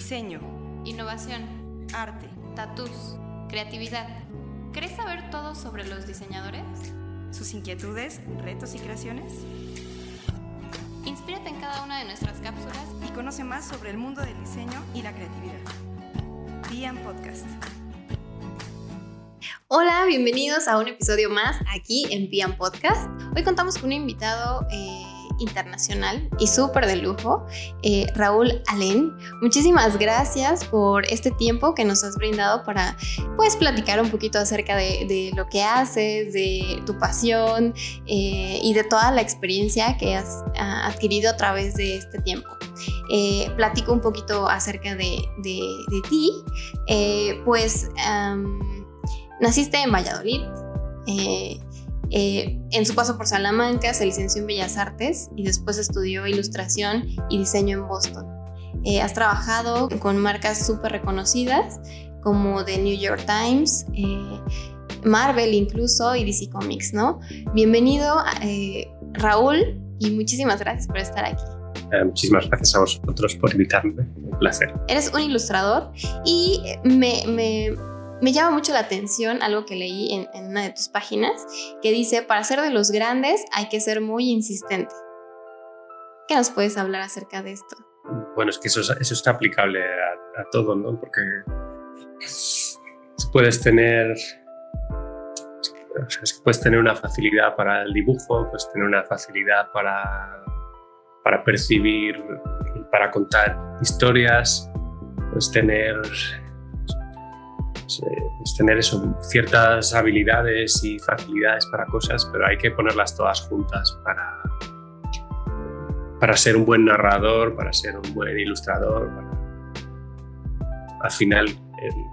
diseño, innovación, arte, tatús, creatividad. ¿Querés saber todo sobre los diseñadores? sus inquietudes, retos y creaciones. Inspírate en cada una de nuestras cápsulas Y conoce más sobre el mundo del diseño y la creatividad. Pian Podcast. Hola, bienvenidos a un episodio más aquí en Pian Podcast. Hoy contamos con un invitado internacional y súper de lujo, Raúl Alén. Muchísimas gracias por este tiempo que nos has brindado para platicar un poquito acerca de lo que haces, de tu pasión y de toda la experiencia que has adquirido a través de este tiempo. Platico un poquito acerca de ti. Naciste en Valladolid. En su paso por Salamanca se licenció en Bellas Artes y después estudió ilustración y diseño en Boston. Has trabajado con marcas súper reconocidas como The New York Times, Marvel incluso y DC Comics, ¿no? Bienvenido, Raúl, y muchísimas gracias por estar aquí. Muchísimas gracias a vosotros por invitarme, un placer. Eres un ilustrador y me llama mucho la atención algo que leí en una de tus páginas que dice: para ser de los grandes hay que ser muy insistente. ¿Qué nos puedes hablar acerca de esto? Bueno, es que eso está aplicable a todo, ¿no? Porque puedes tener una facilidad para el dibujo, puedes tener una facilidad para percibir, para contar historias, puedes tener ciertas habilidades y facilidades para cosas, pero hay que ponerlas todas juntas para ser un buen narrador, para ser un buen ilustrador. Al final,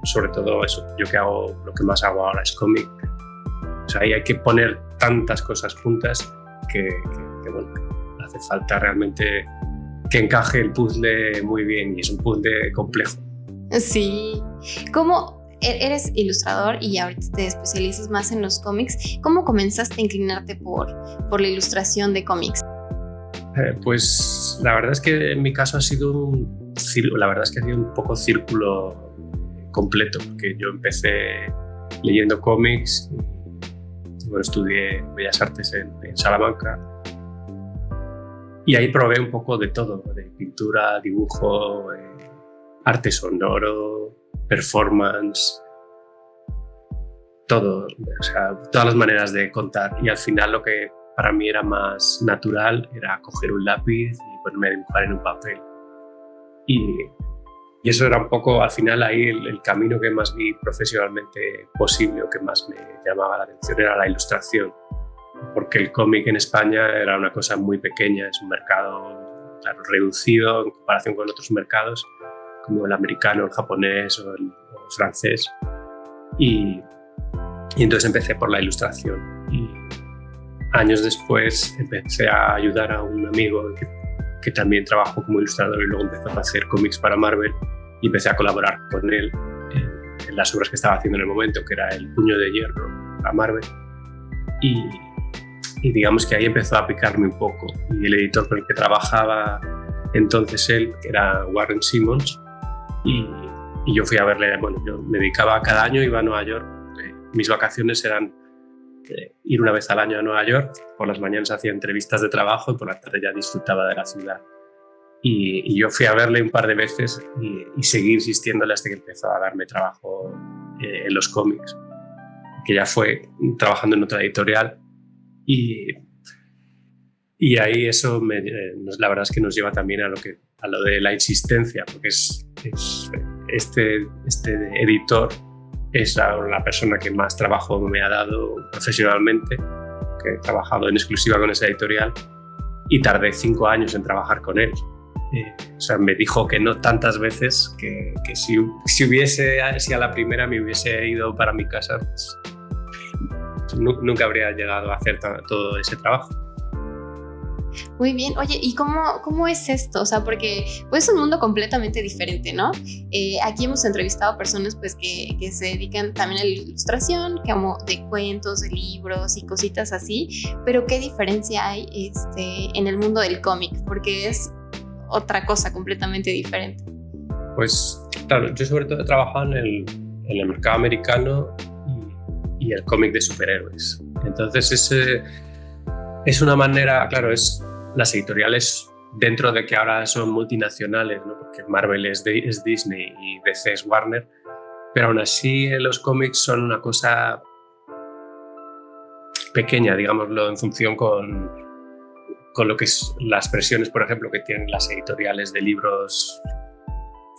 sobre todo eso, yo que hago, lo que más hago ahora es cómic. O sea, ahí hay que poner tantas cosas juntas que hace falta realmente que encaje el puzzle muy bien, y es un puzzle complejo. Sí. ¿Cómo eres ilustrador y ahorita te especializas más en los cómics? ¿Cómo comenzaste a inclinarte por la ilustración de cómics? Pues la verdad es que en mi caso ha sido un poco círculo completo, porque yo empecé leyendo cómics, estudié Bellas Artes en Salamanca, y ahí probé un poco de todo, de pintura, dibujo, arte sonoro, performance, todo, o sea, todas las maneras de contar, y al final lo que para mí era más natural era coger un lápiz y ponerme a dibujar en un papel, y eso era un poco al final ahí el camino que más vi profesionalmente posible, o que más me llamaba la atención, era la ilustración, porque el cómic en España era una cosa muy pequeña, es un mercado, claro, reducido en comparación con otros mercados como el americano, el japonés o el francés, y entonces empecé por la ilustración, y años después empecé a ayudar a un amigo que también trabajó como ilustrador y luego empezó a hacer cómics para Marvel, y empecé a colaborar con él en las obras que estaba haciendo en el momento, que era El Puño de Hierro a Marvel, y digamos que ahí empezó a picarme un poco, y el editor con el que trabajaba entonces él, que era Warren Simmons, y yo fui a verle. Yo me dedicaba, cada año iba a Nueva York, mis vacaciones eran ir una vez al año a Nueva York, por las mañanas hacía entrevistas de trabajo y por la tarde ya disfrutaba de la ciudad, y yo fui a verle un par de veces y seguí insistiéndole hasta que empezó a darme trabajo en los cómics, que ya fue trabajando en otra editorial, y ahí eso la verdad es que nos lleva también a lo de la insistencia, porque este editor es la persona que más trabajo me ha dado profesionalmente, que he trabajado en exclusiva con esa editorial, y tardé 5 años en trabajar con él. O sea, me dijo que no tantas veces que si a la primera me hubiese ido para mi casa, pues nunca habría llegado a hacer todo ese trabajo. Muy bien. Oye, ¿y cómo es esto? O sea, porque es un mundo completamente diferente, ¿no? Aquí hemos entrevistado personas que se dedican también a la ilustración, como de cuentos, de libros y cositas así, pero ¿qué diferencia hay en el mundo del cómic? Porque es otra cosa completamente diferente. Pues claro, yo sobre todo he trabajado en el mercado americano y el cómic de superhéroes. Entonces es una manera, claro, las editoriales, dentro de que ahora son multinacionales, ¿no? Porque Marvel es Disney y DC es Warner, pero aún así los cómics son una cosa pequeña, digámoslo, en función con lo que es las presiones, por ejemplo, que tienen las editoriales de libros.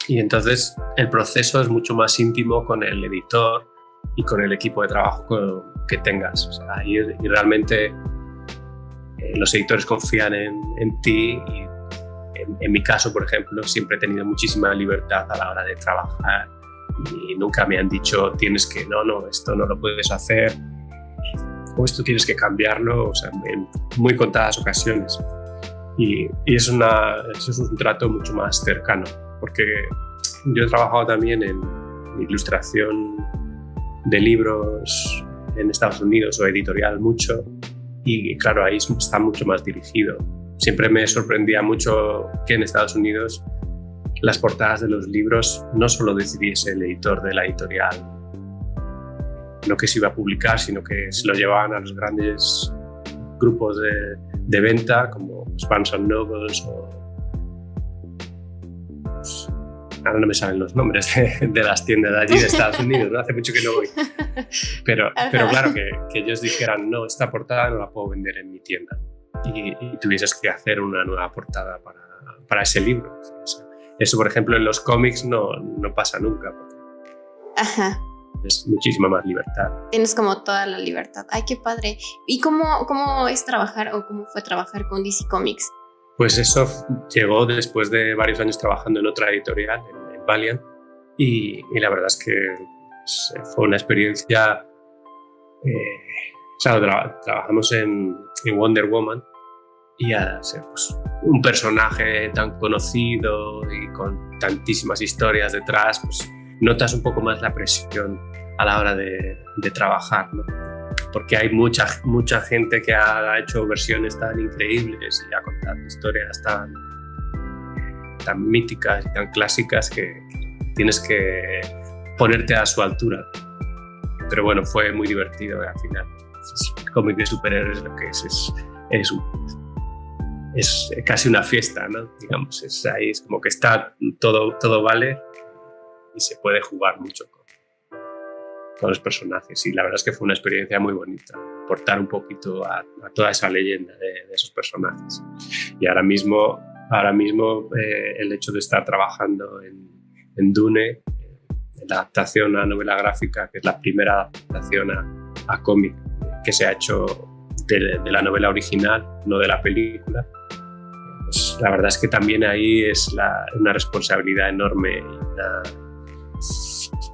Y entonces el proceso es mucho más íntimo con el editor y con el equipo de trabajo que tengas. O sea, y realmente los editores confían en ti y en mi caso, por ejemplo, siempre he tenido muchísima libertad a la hora de trabajar y nunca me han dicho tienes que, no, esto no lo puedes hacer o esto tienes que cambiarlo, o sea, en muy contadas ocasiones. Y eso es un trato mucho más cercano, porque yo he trabajado también en ilustración de libros en Estados Unidos o editorial mucho, y claro, ahí está mucho más dirigido. Siempre me sorprendía mucho que en Estados Unidos las portadas de los libros no solo decidiese el editor de la editorial lo que se iba a publicar, sino que se lo llevaban a los grandes grupos de venta como Barnes & Noble o... Pues, ahora no me salen los nombres de las tiendas de allí de Estados Unidos, ¿no? Hace mucho que no voy. Pero claro, que ellos dijeran, no, esta portada no la puedo vender en mi tienda. Y tuvieses que hacer una nueva portada para ese libro. Eso, por ejemplo, en los cómics no pasa nunca. Ajá. Es muchísima más libertad. Tienes como toda la libertad. Ay, qué padre. ¿Y cómo es trabajar o cómo fue trabajar con DC Comics? Pues eso llegó después de varios años trabajando en otra editorial, en Valiant, y la verdad es que fue una experiencia... trabajamos en Wonder Woman y al ser pues, un personaje tan conocido y con tantísimas historias detrás, pues notas un poco más la presión a la hora de trabajar, ¿no? Porque hay mucha gente que ha hecho versiones tan increíbles y ha contado historias tan míticas y tan clásicas que tienes que ponerte a su altura. Pero bueno, fue muy divertido al final. El cómic de superhéroes lo que es casi una fiesta, ¿no? Digamos, ahí es como que está todo vale y se puede jugar mucho con los personajes. Y la verdad es que fue una experiencia muy bonita, aportar un poquito a toda esa leyenda de esos personajes. Y ahora mismo el hecho de estar trabajando en Dune, en la adaptación a novela gráfica, que es la primera adaptación a cómic que se ha hecho de la novela original, no de la película, pues la verdad es que también ahí es una responsabilidad enorme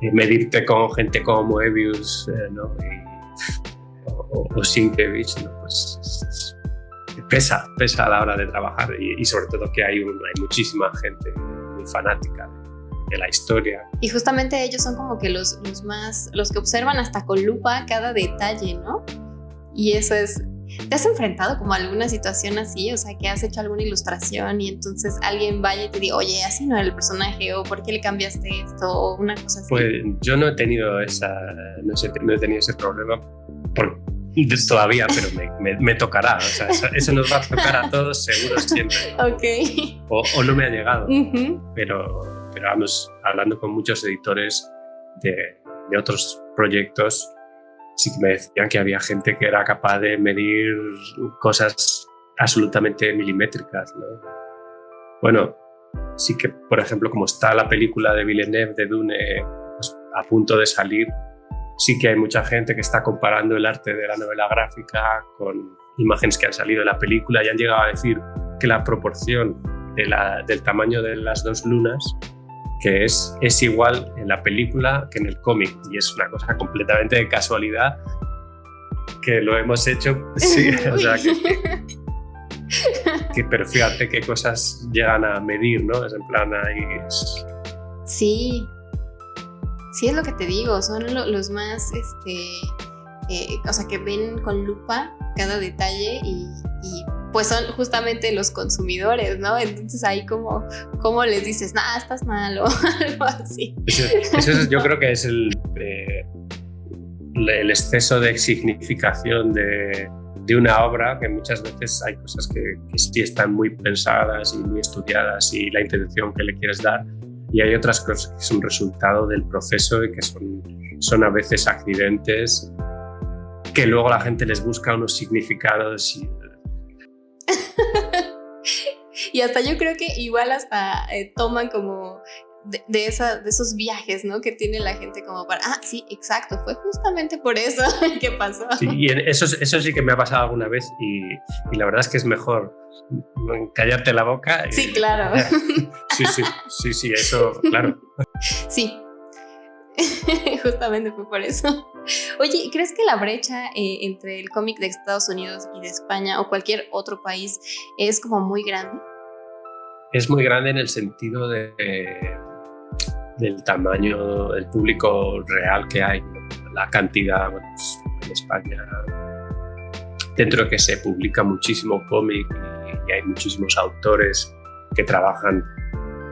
y medirte con gente como Moebius, ¿no? o Sienkiewicz, ¿no? Pues pesa a la hora de trabajar y sobre todo que hay muchísima gente muy fanática de la historia. Y justamente ellos son como que los que observan hasta con lupa cada detalle, ¿no? Y eso es... ¿Te has enfrentado como a alguna situación así? O sea, que has hecho alguna ilustración y entonces alguien vaya y te diga, oye, así no era el personaje, o ¿por qué le cambiaste esto? O una cosa así. Pues yo no he tenido ese problema todavía, pero me tocará. O sea, eso nos va a tocar a todos seguro siempre. Ok. O no me ha llegado. Uh-huh. Pero vamos, hablando con muchos editores de otros proyectos, sí que me decían que había gente que era capaz de medir cosas absolutamente milimétricas, ¿no? Bueno, sí que, por ejemplo, como está la película de Villeneuve de Dune pues, a punto de salir, sí que hay mucha gente que está comparando el arte de la novela gráfica con imágenes que han salido de la película y han llegado a decir que la proporción del tamaño de las dos lunas que es igual en la película que en el cómic, y es una cosa completamente de casualidad que lo hemos hecho, sí, o sea pero fíjate qué cosas llegan a medir, ¿no? Es en plan ahí... Sí, es lo que te digo, son los más, o sea, que ven con lupa cada detalle y pues son justamente los consumidores, ¿no? Entonces ahí como les dices, nah, estás mal o algo así. Yo creo que es el exceso de significación de una obra, que muchas veces hay cosas que sí están muy pensadas y muy estudiadas y la intención que le quieres dar, y hay otras cosas que son resultado del proceso y que son a veces accidentes que luego la gente les busca unos significados y hasta yo creo que igual hasta toman como de esos viajes, ¿no? Que tiene la gente como para, sí, exacto, fue justamente por eso que pasó. Sí, y eso sí que me ha pasado alguna vez y la verdad es que es mejor callarte la boca. Sí, claro. Sí, eso, claro. Sí, justamente fue por eso. Oye, ¿crees que la brecha entre el cómic de Estados Unidos y de España o cualquier otro país es como muy grande? Es muy grande en el sentido del tamaño del público real que hay, la cantidad, bueno, pues, en España, dentro de que se publica muchísimo cómic y hay muchísimos autores que trabajan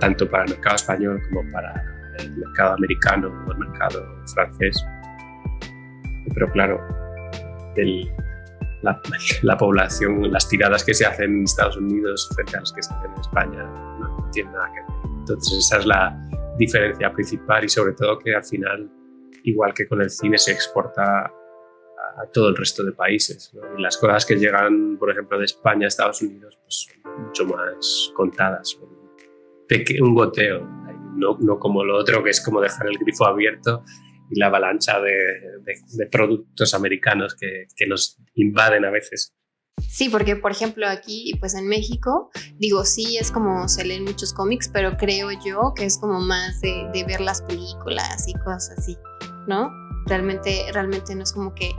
tanto para el mercado español como para el mercado americano o el mercado francés. Pero claro, la población, las tiradas que se hacen en Estados Unidos frente a las que se hacen en España no tienen nada que ver. Entonces esa es la diferencia principal y sobre todo que al final, igual que con el cine, se exporta a todo el resto de países, ¿no? Y las cosas que llegan, por ejemplo, de España a Estados Unidos, pues son mucho más contadas, un goteo, no como lo otro que es como dejar el grifo abierto y la avalancha de productos americanos que nos invaden a veces. Sí, porque por ejemplo aquí, pues en México, digo, sí es como se leen muchos cómics, pero creo yo que es como más de ver las películas y cosas así, ¿no? Realmente no es como que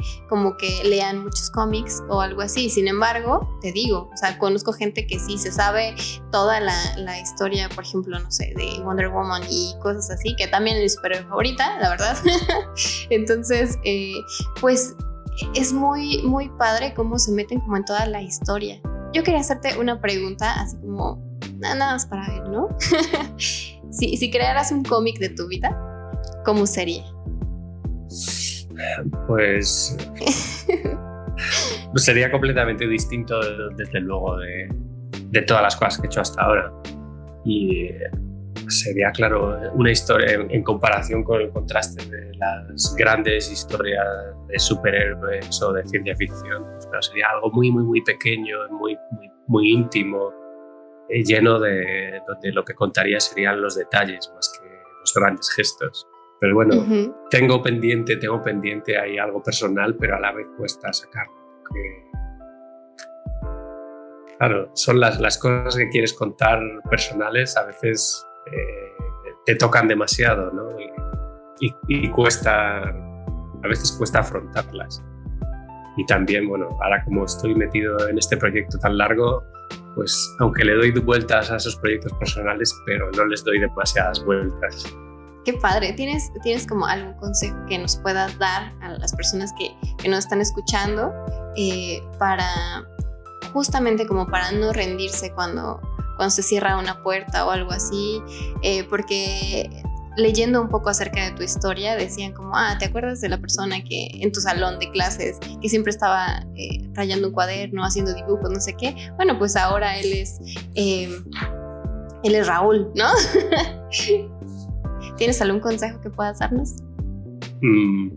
lean muchos cómics o algo así. Sin embargo, te digo, o sea, conozco gente que sí se sabe toda la historia, por ejemplo, no sé, de Wonder Woman y cosas así, que también es mi superhéroe favorita, la verdad. Entonces, pues es muy, muy padre cómo se meten como en toda la historia. Yo quería hacerte una pregunta, así como nada más para ver, ¿no? Si crearas un cómic de tu vida, ¿cómo sería? Pues sería completamente distinto, desde luego, de todas las cosas que he hecho hasta ahora. Y sería, claro, una historia en comparación con el contraste de las grandes historias de superhéroes o de ciencia ficción. Pues, claro, sería algo muy, muy, muy pequeño, muy, muy, muy íntimo, lleno de donde lo que contaría serían los detalles más que los grandes gestos. Pero bueno, tengo pendiente ahí algo personal, pero a la vez cuesta sacarlo. Porque, claro, son las cosas que quieres contar personales, a veces te tocan demasiado, ¿no? Y a veces cuesta afrontarlas. Y también, bueno, ahora como estoy metido en este proyecto tan largo, pues aunque le doy vueltas a esos proyectos personales, pero no les doy demasiadas vueltas. Qué padre. ¿Tienes como algún consejo que nos puedas dar a las personas que nos están escuchando para justamente como para no rendirse cuando se cierra una puerta o algo así? Porque leyendo un poco acerca de tu historia decían como, ¿te acuerdas de la persona que en tu salón de clases que siempre estaba rayando un cuaderno, haciendo dibujos, no sé qué? Bueno, pues ahora él es Raúl, ¿no? ¿Tienes algún consejo que puedas darnos?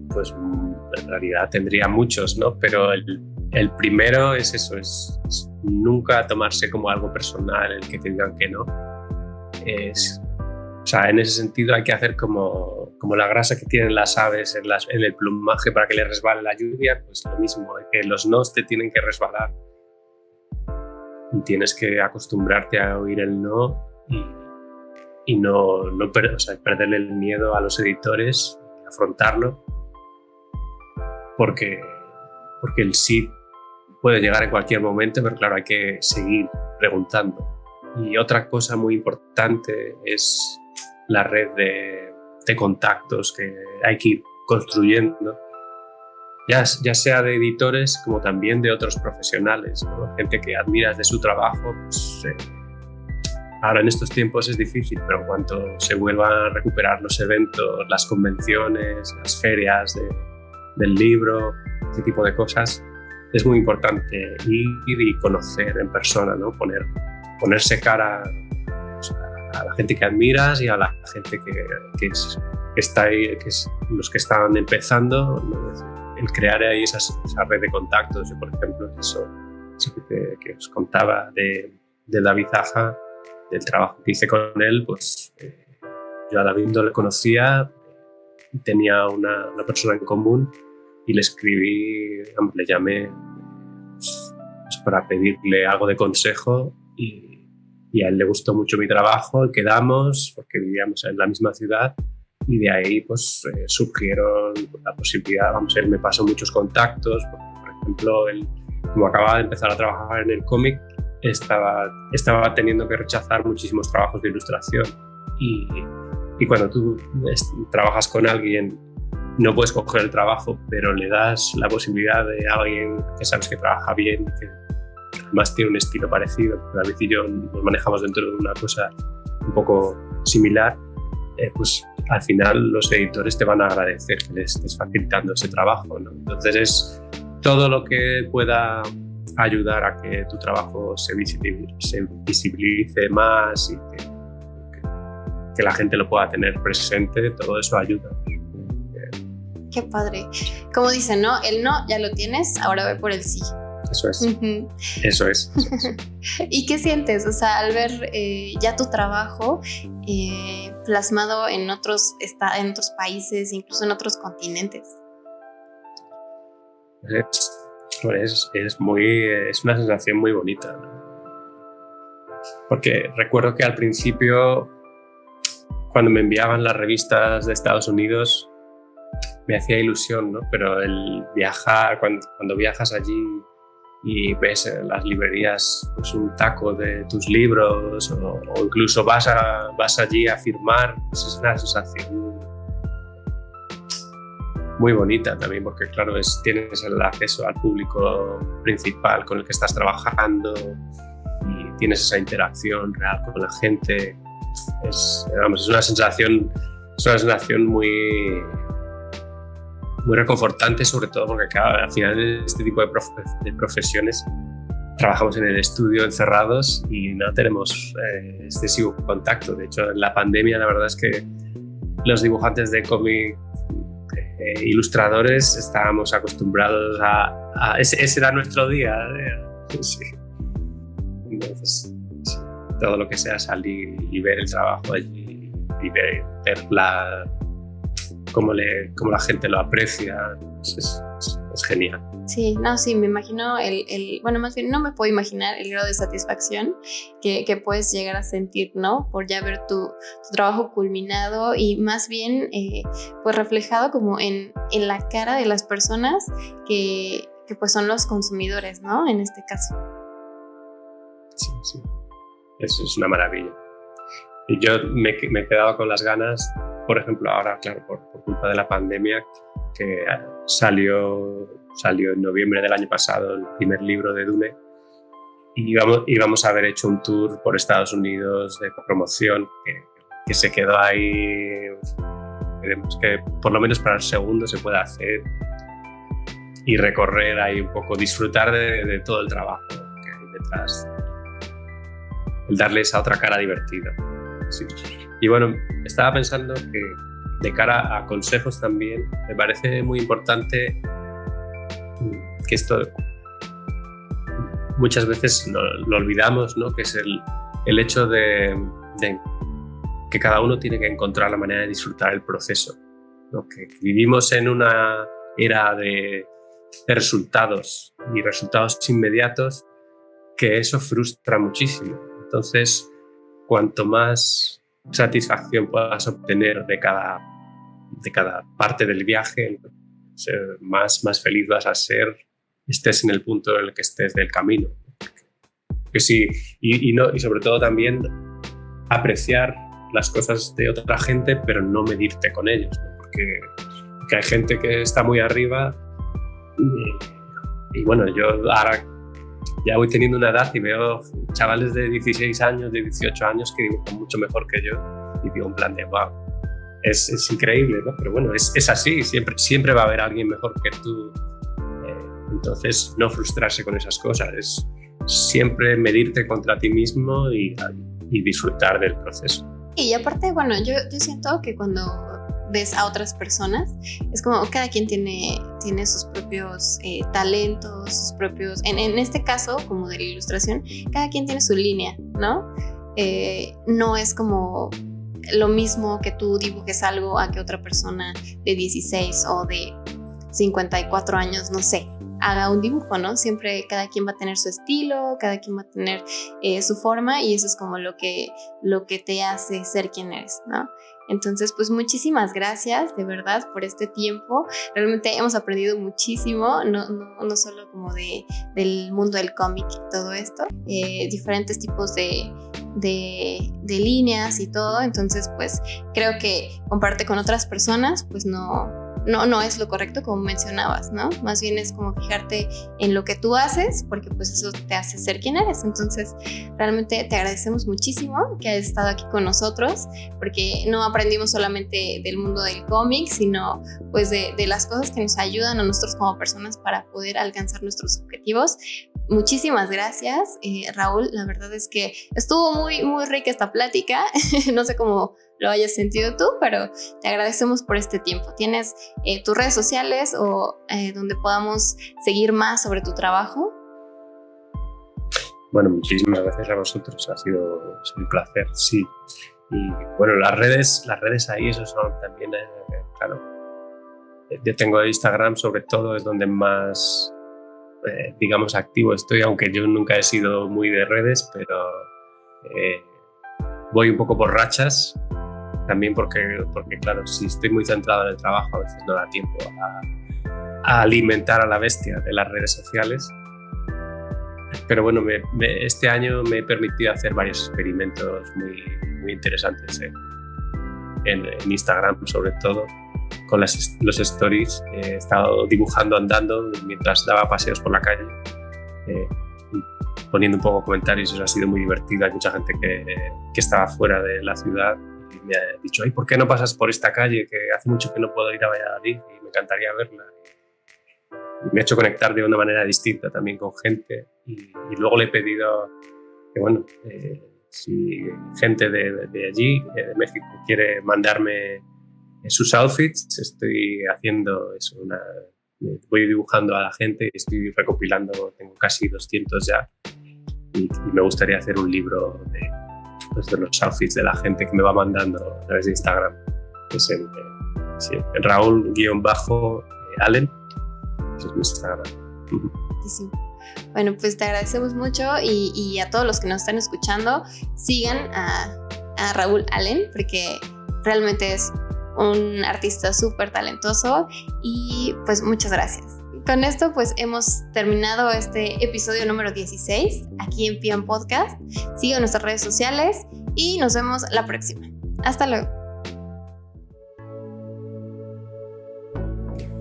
Pues en realidad tendría muchos, ¿no? Pero el primero es eso, es nunca tomarse como algo personal el que te digan que no. O sea, en ese sentido hay que hacer como la grasa que tienen las aves en el plumaje para que les resbale la lluvia, pues lo mismo, que los nos te tienen que resbalar. Y tienes que acostumbrarte a oír el no y no perderle el miedo a los editores, afrontarlo, porque el sí puede llegar en cualquier momento, pero claro, hay que seguir preguntando. Y otra cosa muy importante es la red de contactos que hay que ir construyendo, ya sea de editores como también de otros profesionales, ¿no? Gente que admiras de su trabajo, pues, ahora en estos tiempos es difícil, pero en cuanto se vuelvan a recuperar los eventos, las convenciones, las ferias del libro, ese tipo de cosas, es muy importante ir y conocer en persona, ¿no? Ponerse cara, pues, a la gente que admiras y a la gente que está ahí, que es los que están empezando, ¿no? El crear ahí esa red de contactos. Yo, por ejemplo, eso que os contaba de David Zaha, del trabajo que hice con él, pues yo a David no le conocía, tenía una persona en común y le escribí, le llamé pues, para pedirle algo de consejo y a él le gustó mucho mi trabajo y quedamos porque vivíamos en la misma ciudad y de ahí pues surgieron la posibilidad, él me pasó muchos contactos, porque, por ejemplo, él, como acababa de empezar a trabajar en el cómic, estaba teniendo que rechazar muchísimos trabajos de ilustración y cuando tú trabajas con alguien no puedes coger el trabajo, pero le das la posibilidad de alguien que sabes que trabaja bien, que además tiene un estilo parecido. David y yo nos manejamos dentro de una cosa un poco similar, pues al final los editores te van a agradecer que les estés facilitando ese trabajo, ¿no? Entonces es todo lo que pueda ayudar a que tu trabajo se visibilice más y que la gente lo pueda tener presente, todo eso ayuda. Qué padre. Como dicen, ¿no? El no ya lo tienes, ahora ve por el sí. Eso es. Uh-huh. Eso es. ¿Y qué sientes? O sea, al ver ya tu trabajo plasmado en otros países, incluso en otros continentes. Es una sensación muy bonita, ¿no? Porque recuerdo que al principio, cuando me enviaban las revistas de Estados Unidos, me hacía ilusión, ¿no? Pero el viajar, cuando viajas allí y ves en las librerías pues, un taco de tus libros o incluso vas allí a firmar, pues es una sensación muy bonita también, porque claro, tienes el acceso al público principal con el que estás trabajando y tienes esa interacción real con la gente. Es una sensación muy reconfortante, sobre todo porque claro, al final en este tipo de profesiones trabajamos en el estudio encerrados y no tenemos excesivo contacto. De hecho, en la pandemia la verdad es que los dibujantes de cómic, ilustradores, estábamos acostumbrados a ese era nuestro día. Sí. Entonces, sí, todo lo que sea salir y ver el trabajo allí y ver cómo la gente lo aprecia, es genial. Sí, no, sí, me imagino bueno, más bien no me puedo imaginar el grado de satisfacción que puedes llegar a sentir, ¿no? Por ya ver tu trabajo culminado y más bien pues reflejado como en la cara de las personas que pues son los consumidores, ¿no? En este caso. Sí. Eso es una maravilla. Y yo me he quedado con las ganas, por ejemplo, ahora, claro, por culpa de la pandemia, que salió en noviembre del año pasado el primer libro de Dune y íbamos a haber hecho un tour por Estados Unidos de promoción que se quedó ahí. Queremos que por lo menos para el segundo se pueda hacer y recorrer ahí un poco, disfrutar de todo el trabajo que hay detrás, el darle esa otra cara divertida. Sí. Y bueno, estaba pensando que de cara a consejos también, me parece muy importante que esto muchas veces lo olvidamos, ¿no? Que es el hecho de que cada uno tiene que encontrar la manera de disfrutar el proceso, ¿no? Que vivimos en una era de resultados y resultados inmediatos, que eso frustra muchísimo. Entonces, cuanto más satisfacción puedas obtener de cada parte del viaje, más feliz vas a ser, estés en el punto en el que estés del camino. Que sí, y sobre todo también apreciar las cosas de otra gente, pero no medirte con ellos, ¿no? Porque hay gente que está muy arriba Y bueno, yo ahora ya voy teniendo una edad y veo chavales de 16 años, de 18 años que dibujan mucho mejor que yo y digo en plan de wow, es increíble, ¿no? Pero bueno, es así, siempre va a haber alguien mejor que tú. Entonces, no frustrarse con esas cosas, es siempre medirte contra ti mismo y disfrutar del proceso. Y aparte, bueno, yo siento que cuando ves a otras personas, es como cada quien tiene sus propios talentos, sus propios, en este caso, como de la ilustración, cada quien tiene su línea, ¿no? No es como lo mismo que tú dibujes algo a que otra persona de 16 o de 54 años, no sé, haga un dibujo, ¿no? Siempre cada quien va a tener su estilo, cada quien va a tener su forma y eso es como lo que te hace ser quien eres, ¿no? Entonces, pues muchísimas gracias de verdad por este tiempo. Realmente hemos aprendido muchísimo, no solo como del mundo del cómic y todo esto, diferentes tipos de líneas y todo. Entonces, pues creo que comparte con otras personas, pues no es lo correcto como mencionabas, ¿no? Más bien es como fijarte en lo que tú haces porque pues eso te hace ser quien eres. Entonces realmente te agradecemos muchísimo que hayas estado aquí con nosotros porque no aprendimos solamente del mundo del cómic, sino pues de las cosas que nos ayudan a nosotros como personas para poder alcanzar nuestros objetivos. Muchísimas gracias, Raúl. La verdad es que estuvo muy, muy rica esta plática. No sé cómo lo hayas sentido tú, pero te agradecemos por este tiempo. ¿Tienes tus redes sociales o donde podamos seguir más sobre tu trabajo? Bueno, muchísimas gracias a vosotros. Ha sido un placer, sí. Y bueno, las redes ahí, eso son también, claro. Yo tengo Instagram, sobre todo, es donde más, digamos, activo estoy, aunque yo nunca he sido muy de redes, pero voy un poco por rachas. También porque, claro, si estoy muy centrado en el trabajo, a veces no da tiempo a alimentar a la bestia de las redes sociales. Pero bueno, este año me he permitido hacer varios experimentos muy, muy interesantes en Instagram, sobre todo, con los stories. He estado dibujando andando mientras daba paseos por la calle, poniendo un poco comentarios. Eso ha sido muy divertido. Hay mucha gente que estaba fuera de la ciudad. Me ha dicho, ¿por qué no pasas por esta calle? Que hace mucho que no puedo ir a Valladolid y me encantaría verla. Y me ha hecho conectar de una manera distinta también con gente. Y luego le he pedido que, bueno, si gente de allí, de México, quiere mandarme sus outfits, estoy haciendo eso. Voy dibujando a la gente y estoy recopilando, tengo casi 200 ya. Y me gustaría hacer un libro de los outfits de la gente que me va mandando a través de Instagram. Es en Raúl_Allen. Ese es mi Instagram. Sí. Bueno, pues te agradecemos mucho y a todos los que nos están escuchando, sigan a Raúl Allen porque realmente es un artista súper talentoso y pues muchas gracias. Con esto pues hemos terminado este episodio número 16 aquí en Pian Podcast. Sigan nuestras redes sociales y nos vemos la próxima. Hasta luego.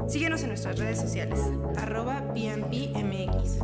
Síguenos en nuestras redes sociales @PNPMX.